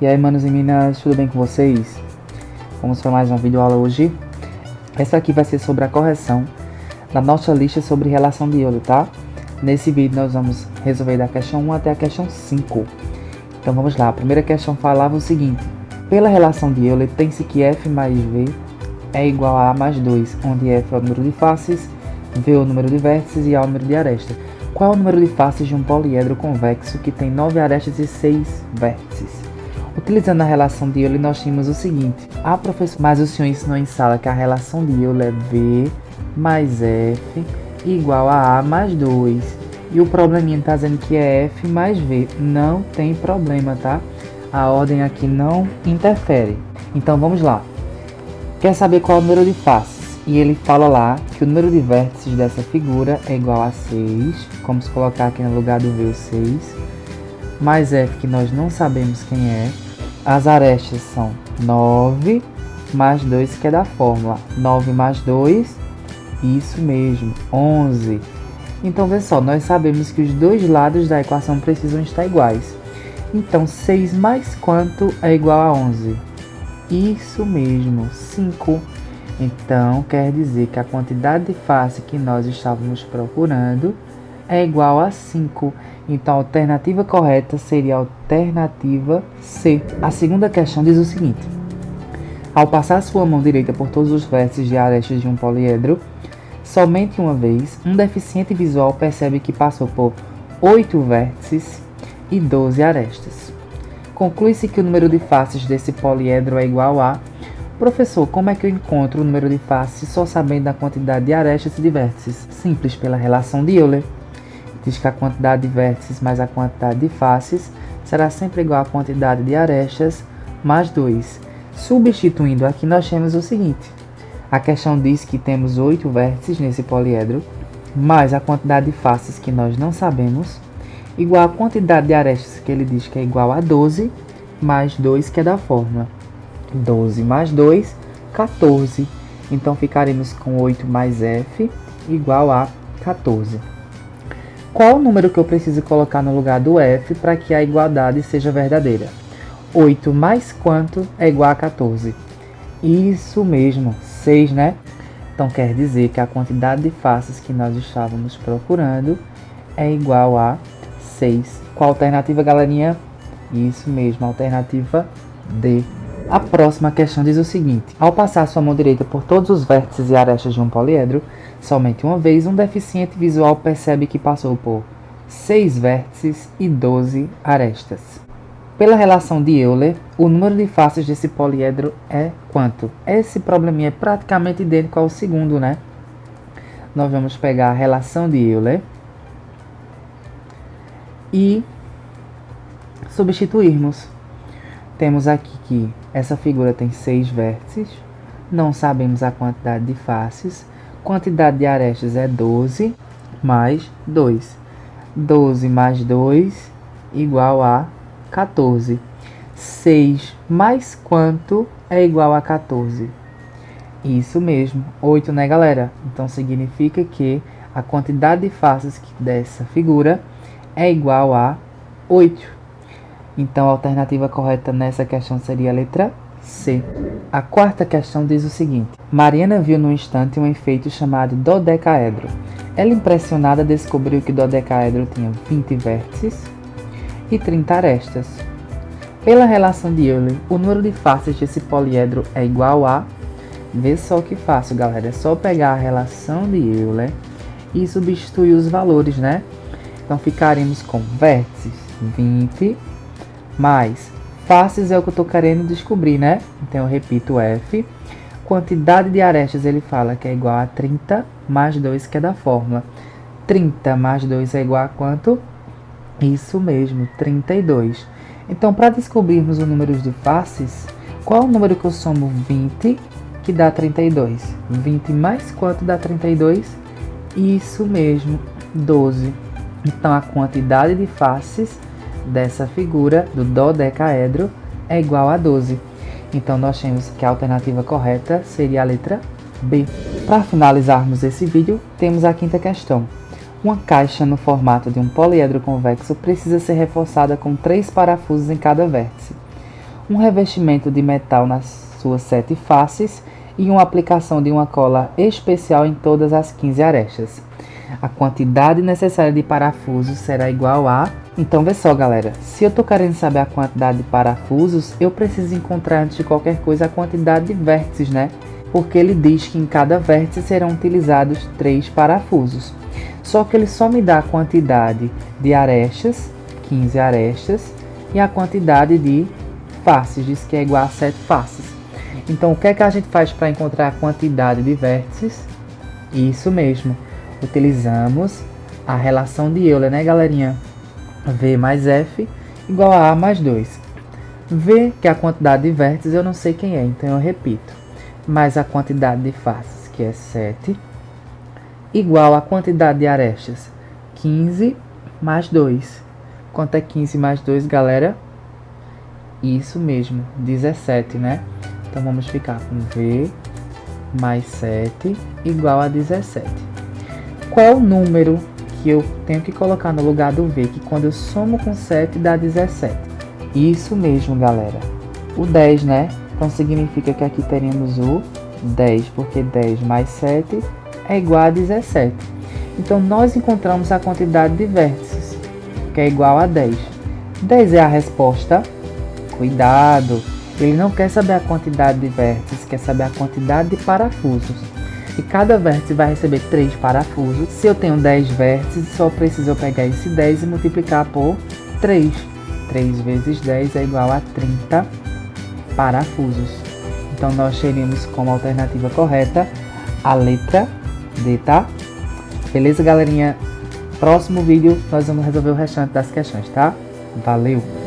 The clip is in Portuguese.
E aí, manos e minas, tudo bem com vocês? Vamos para mais uma videoaula hoje. Essa aqui vai ser sobre a correção da nossa lista sobre relação de Euler, tá? Nesse vídeo nós vamos resolver da questão 1 até a questão 5. Então vamos lá, a primeira questão falava o seguinte: pela relação de Euler, tem-se que f mais v é igual a mais 2, onde f é o número de faces, v é o número de vértices e a é o número de arestas. Qual é o número de faces de um poliedro convexo que tem 9 arestas e 6 vértices? Utilizando a relação de Euler, nós tínhamos o seguinte: mas o senhor ensinou em sala que a relação de Euler é v mais f igual a mais 2. E o probleminha está dizendo que é f mais v. Não tem problema, tá? A ordem aqui não interfere. Então vamos lá. Quer saber qual é o número de faces? E ele fala lá que o número de vértices dessa figura é igual a 6. Vamos colocar aqui no lugar do v o 6. Mais f, que nós não sabemos quem é. As arestas são 9 mais 2, que é da fórmula. 9 mais 2, isso mesmo, 11. Então, vê só, nós sabemos que os dois lados da equação precisam estar iguais. Então, 6 mais quanto é igual a 11? Isso mesmo, 5. Então, quer dizer que a quantidade de face que nós estávamos procurando é igual a 5. Então, a alternativa correta seria a alternativa C. A segunda questão diz o seguinte: ao passar sua mão direita por todos os vértices de arestas de um poliedro, somente uma vez, um deficiente visual percebe que passou por 8 vértices e 12 arestas. Conclui-se que o número de faces desse poliedro é igual a... Professor, como é que eu encontro o número de faces só sabendo da quantidade de arestas e de vértices? Simples, pela relação de Euler. Diz que a quantidade de vértices mais a quantidade de faces será sempre igual à quantidade de arestas mais 2. Substituindo aqui, nós temos o seguinte: a questão diz que temos 8 vértices nesse poliedro, mais a quantidade de faces que nós não sabemos, igual à quantidade de arestas que ele diz que é igual a 12, mais 2, que é da fórmula. 12 mais 2, 14. Então ficaremos com 8 mais f igual a 14. Qual o número que eu preciso colocar no lugar do f para que a igualdade seja verdadeira? 8 mais quanto é igual a 14? Isso mesmo, 6, né? Então quer dizer que a quantidade de faces que nós estávamos procurando é igual a 6. Qual a alternativa, galerinha? Isso mesmo, a alternativa D. A próxima questão diz o seguinte: ao passar sua mão direita por todos os vértices e arestas de um poliedro, somente uma vez, um deficiente visual percebe que passou por 6 vértices e 12 arestas. Pela relação de Euler, o número de faces desse poliedro é quanto? Esse probleminha é praticamente idêntico ao segundo, né? Nós vamos pegar a relação de Euler e substituirmos. Temos aqui que essa figura tem 6 vértices, não sabemos a quantidade de faces, quantidade de arestas é 12 mais 2. 12 mais 2 igual a 14. 6 mais quanto é igual a 14? Isso mesmo, 8, né, galera? Então significa que a quantidade de faces dessa figura é igual a 8. Então a alternativa correta nessa questão seria a letra C. A quarta questão diz o seguinte: Mariana viu num instante um efeito chamado dodecaedro. Ela, impressionada, descobriu que o dodecaedro tinha 20 vértices e 30 arestas. Pela relação de Euler, o número de faces desse poliedro é igual a... Vê só que fácil, galera. É só pegar a relação de Euler e substituir os valores, né? Então ficaremos com vértices 20 mais faces é o que eu estou querendo descobrir, né? Então eu repito f. Quantidade de arestas ele fala que é igual a 30 mais 2, que é da fórmula. 30 mais 2 é igual a quanto? Isso mesmo, 32. Então, para descobrirmos o número de faces, qual é o número que eu somo 20 que dá 32? 20 mais quanto dá 32? Isso mesmo, 12. Então, a quantidade de faces dessa figura do dodecaedro é igual a 12. Então, nós temos que a alternativa correta seria a letra B. Para finalizarmos esse vídeo, temos a quinta questão. Uma caixa no formato de um poliedro convexo precisa ser reforçada com 3 parafusos em cada vértice. um revestimento de metal nas suas 7 faces e uma aplicação de uma cola especial em todas as 15 arestas. A quantidade necessária de parafusos será igual a... Então vê só, galera, se eu tô querendo saber a quantidade de parafusos, eu preciso encontrar antes de qualquer coisa a quantidade de vértices, né? Porque ele diz que em cada vértice serão utilizados 3 parafusos. Só que ele só me dá a quantidade de arestas, 15 arestas, e a quantidade de faces, diz que é igual a 7 faces. Então o que é que a gente faz para encontrar a quantidade de vértices? Isso mesmo, utilizamos a relação de Euler, né, galerinha? V mais F igual a A mais 2. V, que é a quantidade de vértices, eu não sei quem é, então eu repito. Mais a quantidade de faces, que é 7, igual a quantidade de arestas, 15 mais 2. Quanto é 15 mais 2, galera? Isso mesmo, 17, né? Então vamos ficar com V mais 7 igual a 17. Qual é o número que eu tenho que colocar no lugar do V, que quando eu somo com 7 dá 17? Isso mesmo, galera. O 10, né? Então significa que aqui teríamos o 10, porque 10 mais 7 é igual a 17. Então nós encontramos a quantidade de vértices, que é igual a 10. 10 é a resposta. Cuidado! Ele não quer saber a quantidade de vértices, quer saber a quantidade de parafusos. E cada vértice vai receber 3 parafusos. Se eu tenho 10 vértices, só preciso pegar esse 10 e multiplicar por 3. 3 vezes 10 é igual a 30 parafusos. Então nós teríamos como alternativa correta a letra D, tá? Beleza, galerinha? Próximo vídeo nós vamos resolver o restante das questões, tá? Valeu!